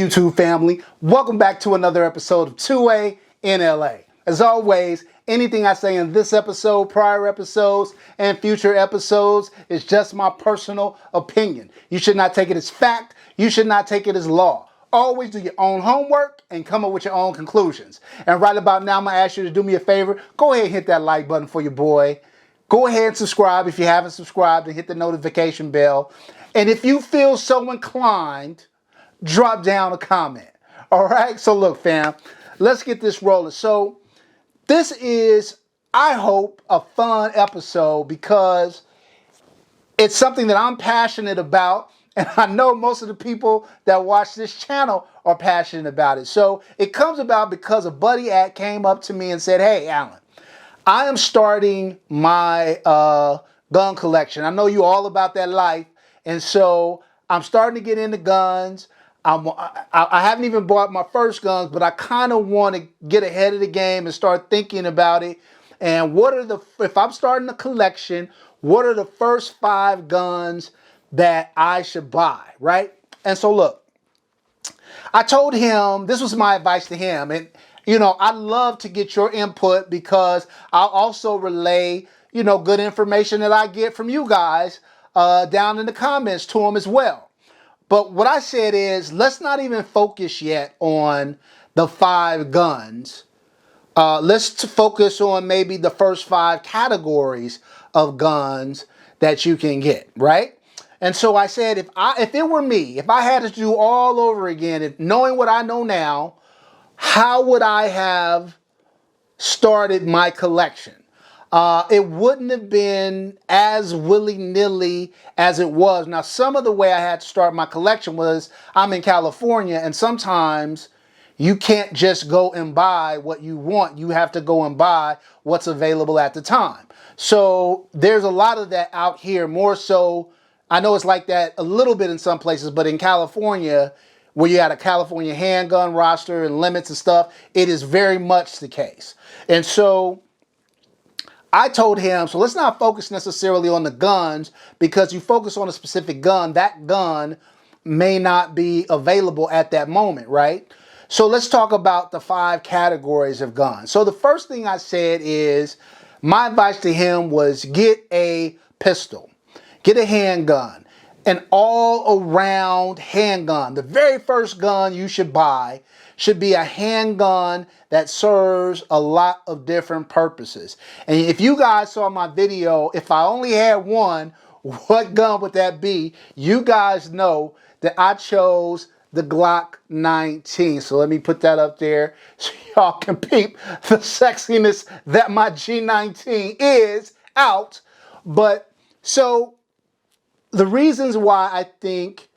YouTube family? Welcome back to another episode of 2A in LA. As always, anything I say in this episode, prior episodes, and future episodes is just my personal opinion. You should not take it as fact. You should not take it as law. Always do your own homework and come up with your own conclusions. And right about now, I'm going to ask you to do me a favor. Go ahead and hit that like button for your boy. Go ahead and subscribe if you haven't subscribed and hit the notification bell. And if you feel so inclined, drop down a comment. All right? So look, fam, let's get this rolling. So this is, I hope, a fun episode because it's something that I'm passionate about. And I know most of the people that watch this channel are passionate about it. So it comes about because a buddy came up to me and said, "Hey, Alan, I am starting my gun collection. I know you all about that life. And so I'm starting to get into guns. I haven't even bought my first guns, but I kind of want to get ahead of the game and start thinking about it. And if I'm starting a collection, what are the first 5 guns that I should buy, right?" And so look, I told him, this was my advice to him. And, I love to get your input because I'll also relay, good information that I get from you guys down in the comments to him as well. But what I said is, let's not even focus yet on the 5 guns. Let's focus on maybe the first 5 categories of guns that you can get, right? And so I said, if it were me, if I had to do all over again, knowing what I know now, how would I have started my collection? It wouldn't have been as willy-nilly as it was. Now, some of the way I had to start my collection was I'm in California, and sometimes you can't just go and buy what you want. You have to go and buy what's available at the time. So there's a lot of that out here, more so. I know it's like that a little bit in some places, but in California, where you had a California handgun roster and limits and stuff, it is very much the case. And so I told him, so let's not focus necessarily on the guns, because you focus on a specific gun, that gun may not be available at that moment, right? So let's talk about the 5 categories of guns. So the first thing I said is, my advice to him was get a pistol, get a handgun, an all-around handgun. The very first gun you should buy should be a handgun that serves a lot of different purposes. And if you guys saw my video, if I only had one, what gun would that be? You guys know that I chose the Glock 19. So let me put that up there so y'all can peep the sexiness that my G19 is out. But so the reasons why I think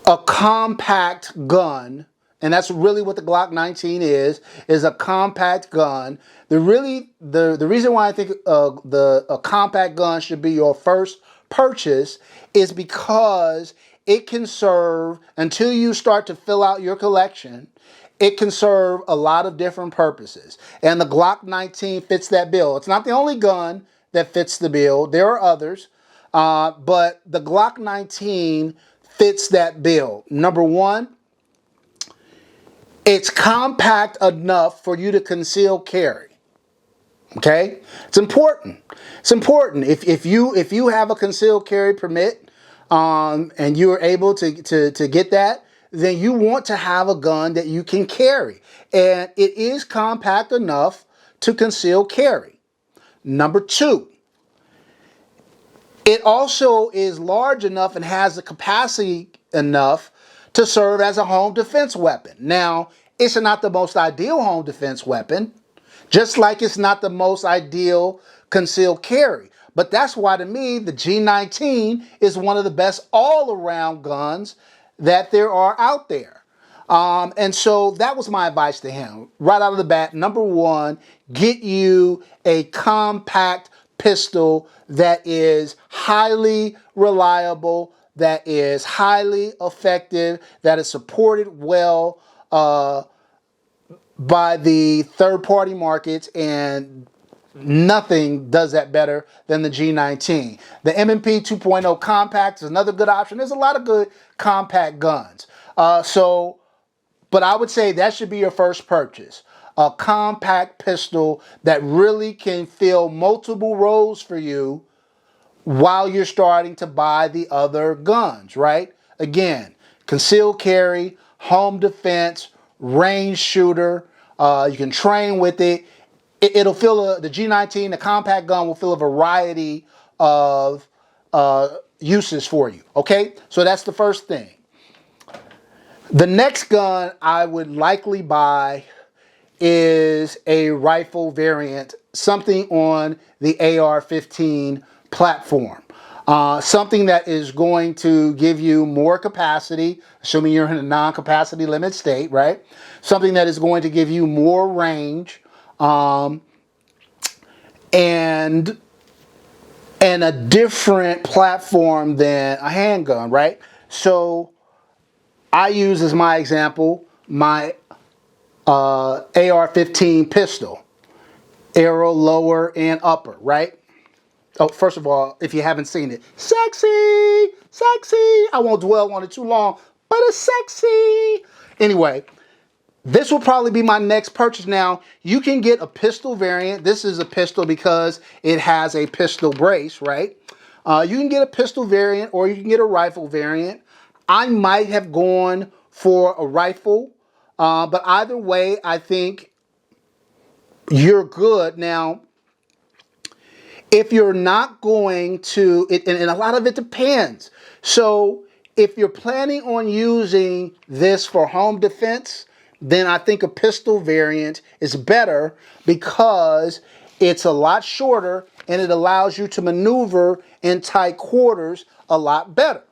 a compact gun, and that's really what the Glock 19 is a compact gun. The reason why I think a compact gun should be your first purchase is because it can serve, until you start to fill out your collection, it can serve a lot of different purposes. And the Glock 19 fits that bill. It's not the only gun that fits the bill. There are others. But the Glock 19 fits that bill. Number one, it's compact enough for you to conceal carry. Okay? It's important. It's important. If you have a concealed carry permit, and you are able to get that, then you want to have a gun that you can carry. And it is compact enough to conceal carry. Number 2, it also is large enough and has the capacity enough to serve as a home defense weapon. Now, it's not the most ideal home defense weapon, just like it's not the most ideal concealed carry. But that's why, to me, the G19 is one of the best all-around guns that there are out there. And so that was my advice to him. Right out of the bat, number 1, get you a compact pistol that is highly reliable, that is highly effective, that is supported well by the third-party markets, and nothing does that better than the G19. The M&P 2.0 compact is another good option. There's a lot of good compact guns. But I would say that should be your first purchase. A compact pistol that really can fill multiple roles for you while you're starting to buy the other guns, right? Again, concealed carry, home defense, range shooter. You can train with it. It'll fill the G19, the compact gun will fill a variety of uses for you, okay? So that's the first thing. The next gun I would likely buy is a rifle variant, something on the AR-15 platform. Something that is going to give you more capacity, assuming you're in a non-capacity limit state, right? Something that is going to give you more range, and a different platform than a handgun, right? So I use as my example my AR-15 pistol, arrow lower and upper, right? Oh, first of all, if you haven't seen it, sexy, sexy. I won't dwell on it too long, but it's sexy. Anyway, this will probably be my next purchase. Now, you can get a pistol variant. This is a pistol because it has a pistol brace, right? You can get a pistol variant or you can get a rifle variant. I might have gone for a rifle, but either way, I think you're good. Now, if you're not going to, and a lot of it depends. So if you're planning on using this for home defense, then I think a pistol variant is better because it's a lot shorter and it allows you to maneuver in tight quarters a lot better.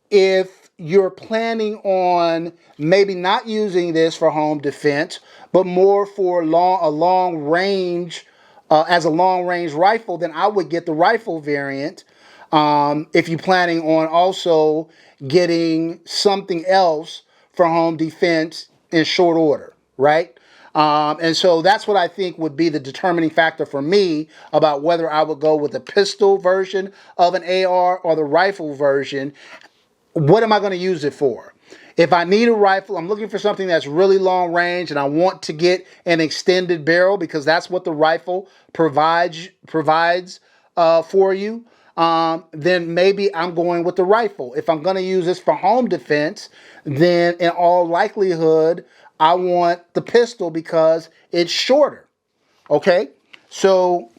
If you're planning on maybe not using this for home defense, but more for a long range, as a long range rifle, then I would get the rifle variant. If you're planning on also getting something else for home defense in short order, right? And so that's what I think would be the determining factor for me about whether I would go with the pistol version of an AR or the rifle version. What am I going to use it for? If I need a rifle, I'm looking for something that's really long range and I want to get an extended barrel because that's what the rifle provides for you. Then maybe I'm going with the rifle. If I'm going to use this for home defense, then in all likelihood, I want the pistol because it's shorter. Okay? So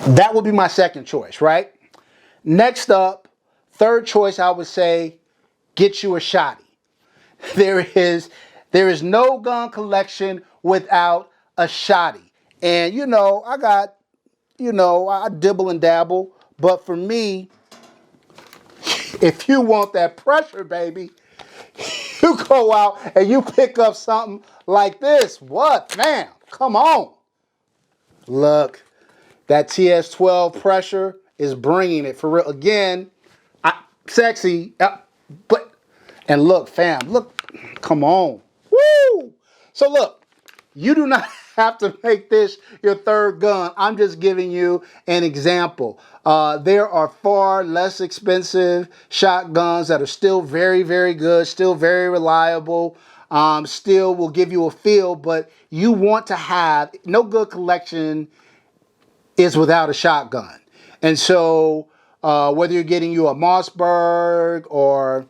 that would be my second choice, right? Next up, third choice, I would say, get you a shotty. There is no gun collection without a shotty. And I dibble and dabble, but for me, if you want that pressure, baby, you go out and you pick up something like this. What, man? Come on. Look, that TS12 pressure is bringing it for real. Again, sexy, and look, fam, look, come on. Woo! So look, you do not have to make this your third gun. I'm just giving you an example. There are far less expensive shotguns that are still very, very good, still very reliable, still will give you a feel, but you want to have, no good collection is without a shotgun. And so whether you're getting you a Mossberg or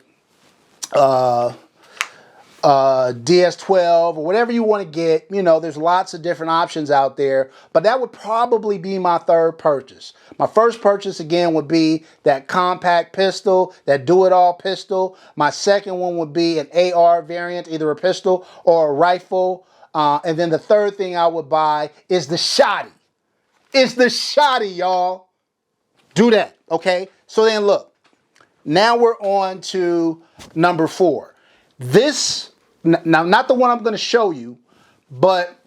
DS12 or whatever you want to get, there's lots of different options out there, but that would probably be my third purchase. My first purchase again would be that compact pistol, that do-it-all pistol. My second one would be an AR variant, either a pistol or a rifle. And then the third thing I would buy is the shotty. It's the shotty, y'all. Do that, okay? So then look, now we're on to number 4. This, now not the one I'm going to show you, but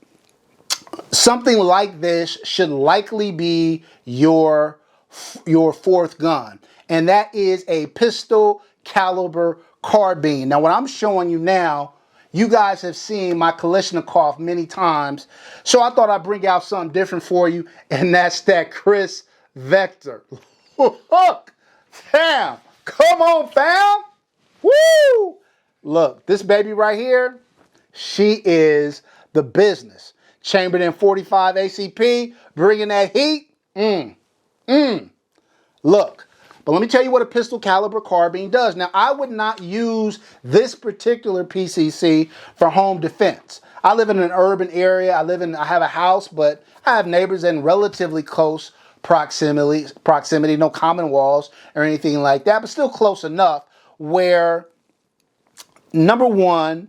something like this should likely be your fourth gun. And that is a pistol caliber carbine. Now what I'm showing you now, you guys have seen my Kalashnikov many times. So I thought I'd bring out something different for you. And that's that Chris Vector. Look, damn. Come on, fam. Woo! Look, this baby right here, she is the business. Chambered in 45 ACP, bringing that heat. Look, but let me tell you what a pistol caliber carbine does. Now, I would not use this particular PCC for home defense. I live in an urban area. I have a house, but I have neighbors in relatively close proximity, no common walls or anything like that, but still close enough where, number one,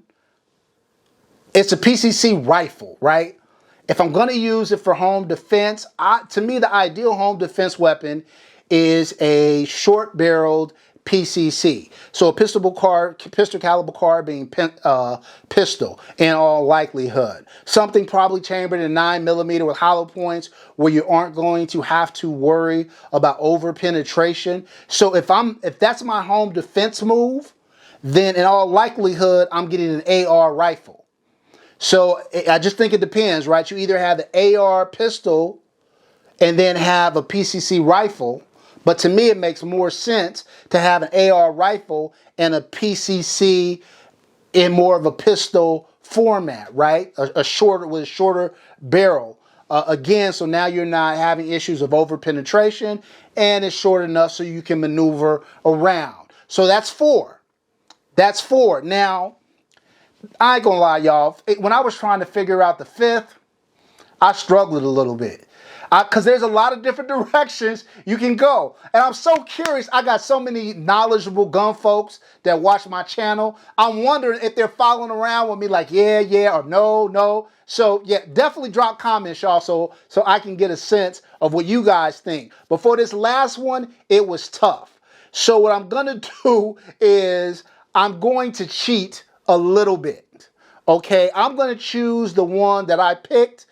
it's a PCC rifle, right? If I'm going to use it for home defense, to me, the ideal home defense weapon is a short-barreled PCC. So a pistol caliber carbine pistol in all likelihood. Something probably chambered in 9mm with hollow points where you aren't going to have to worry about over penetration. So if that's my home defense move, then in all likelihood, I'm getting an AR rifle. So I just think it depends, right? You either have the AR pistol and then have a PCC rifle. But to me, it makes more sense to have an AR rifle and a PCC in more of a pistol format, right? With a shorter barrel. Again, so now you're not having issues of over penetration, and it's short enough so you can maneuver around. So that's 4. That's 4. Now, I ain't gonna lie, y'all. When I was trying to figure out the 5th, I struggled a little bit. Because there's a lot of different directions you can go. And I'm so curious. I got so many knowledgeable gun folks that watch my channel. I'm wondering if they're following around with me like, yeah, or no. So, yeah, definitely drop comments, y'all, so I can get a sense of what you guys think. But for this last one, it was tough. So what I'm going to do is I'm going to cheat a little bit. Okay, I'm going to choose the one that I picked,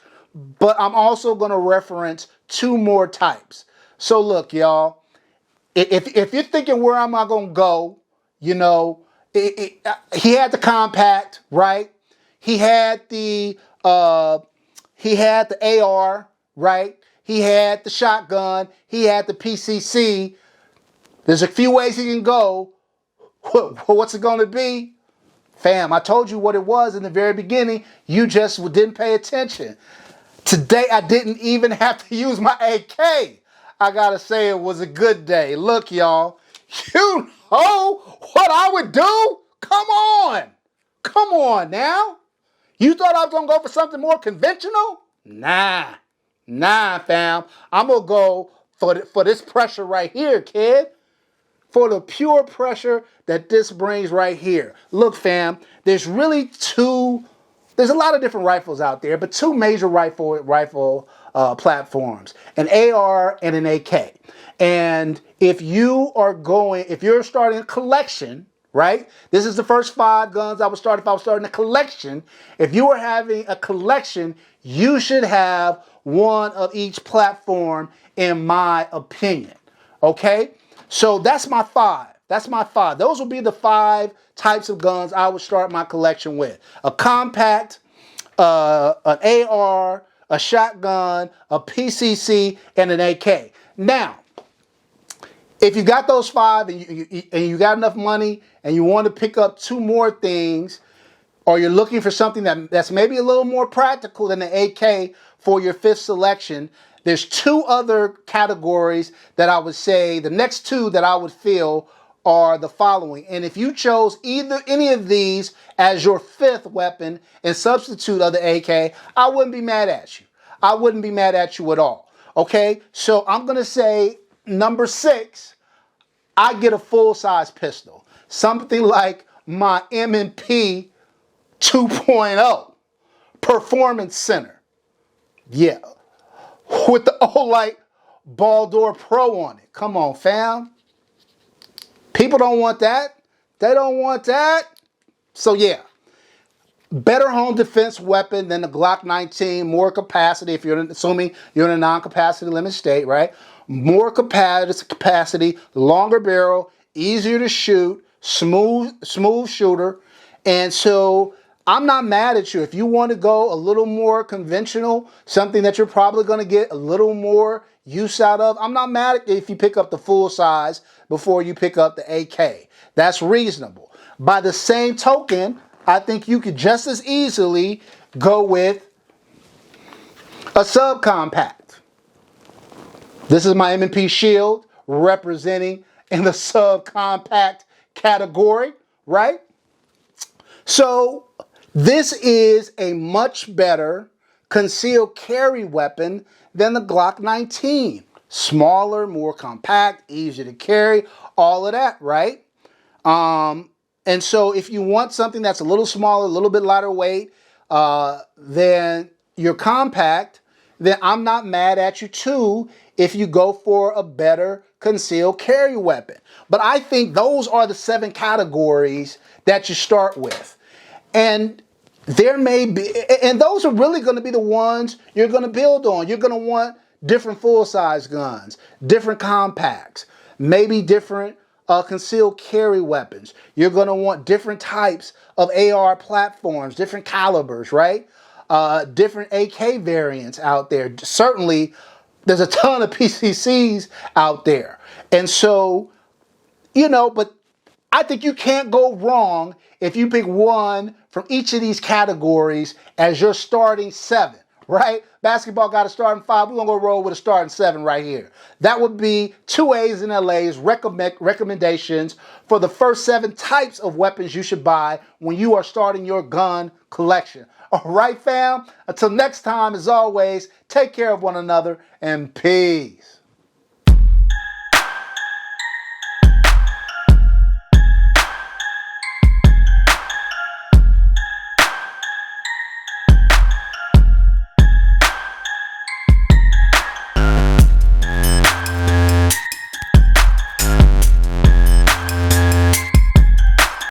but I'm also going to reference 2 more types. So look, y'all, if you're thinking where am I going to go, you know, he had the compact, right? He had the AR, right? He had the shotgun. He had the PCC. There's a few ways he can go. What's it going to be? Fam, I told you what it was in the very beginning. You just didn't pay attention. Today, I didn't even have to use my AK. I gotta say, it was a good day. Look, y'all, you know what I would do? Come on now. You thought I was gonna go for something more conventional? Nah, fam. I'm gonna go for this pressure right here, kid. For the pure pressure that this brings right here. Look, fam, there's really there's a lot of different rifles out there, but 2 major rifle platforms, an AR and an AK. And if you're starting a collection, right? This is the first 5 guns I would start if I was starting a collection. If you were having a collection, you should have one of each platform, in my opinion. Okay? So that's my 5. Those will be the 5 types of guns I would start my collection with. A compact, an AR, a shotgun, a PCC, and an AK. Now, if you got those 5 and you got enough money and you want to pick up 2 more things, or you're looking for something that's maybe a little more practical than the AK for your 5th selection, there's 2 other categories that I would say, the next 2 that I would feel are the following. And if you chose any of these as your 5th weapon in substitute of the AK, I wouldn't be mad at you. I wouldn't be mad at you at all. Okay, so I'm going to say number 6, I get a full-size pistol. Something like my M&P 2.0 Performance Center. Yeah. With the Olight Baldur Pro on it. Come on, fam. People don't want that. They don't want that. So yeah, better home defense weapon than the Glock 19, more capacity, if you're assuming you're in a non-capacity limit state, right? More capacity, longer barrel, easier to shoot, smooth shooter. And so I'm not mad at you. If you want to go a little more conventional, something that you're probably going to get a little more use out of, I'm not mad at you if you pick up the full size before you pick up the 8K. That's reasonable. By the same token, I think you could just as easily go with a subcompact. This is my M&P Shield representing in the subcompact category, right? So this is a much better concealed carry weapon than the Glock 19. Smaller, more compact, easier to carry, all of that, right? And so if you want something that's a little smaller, a little bit lighter weight than your compact, then I'm not mad at you too if you go for a better concealed carry weapon. But I think those are the 7 categories that you start with. And there may be, and those are really going to be the ones you're going to build on. You're going to want different full-size guns, different compacts, maybe different concealed carry weapons. You're going to want different types of AR platforms, different calibers, right? Different AK variants out there. Certainly, there's a ton of PCCs out there. And so, but I think you can't go wrong if you pick one from each of these categories as your starting 7, right? Basketball got a starting 5. We're going to go roll with a starting 7 right here. That would be 2A's and LA's recommendations for the first 7 types of weapons you should buy when you are starting your gun collection. All right, fam? Until next time, as always, take care of one another and peace.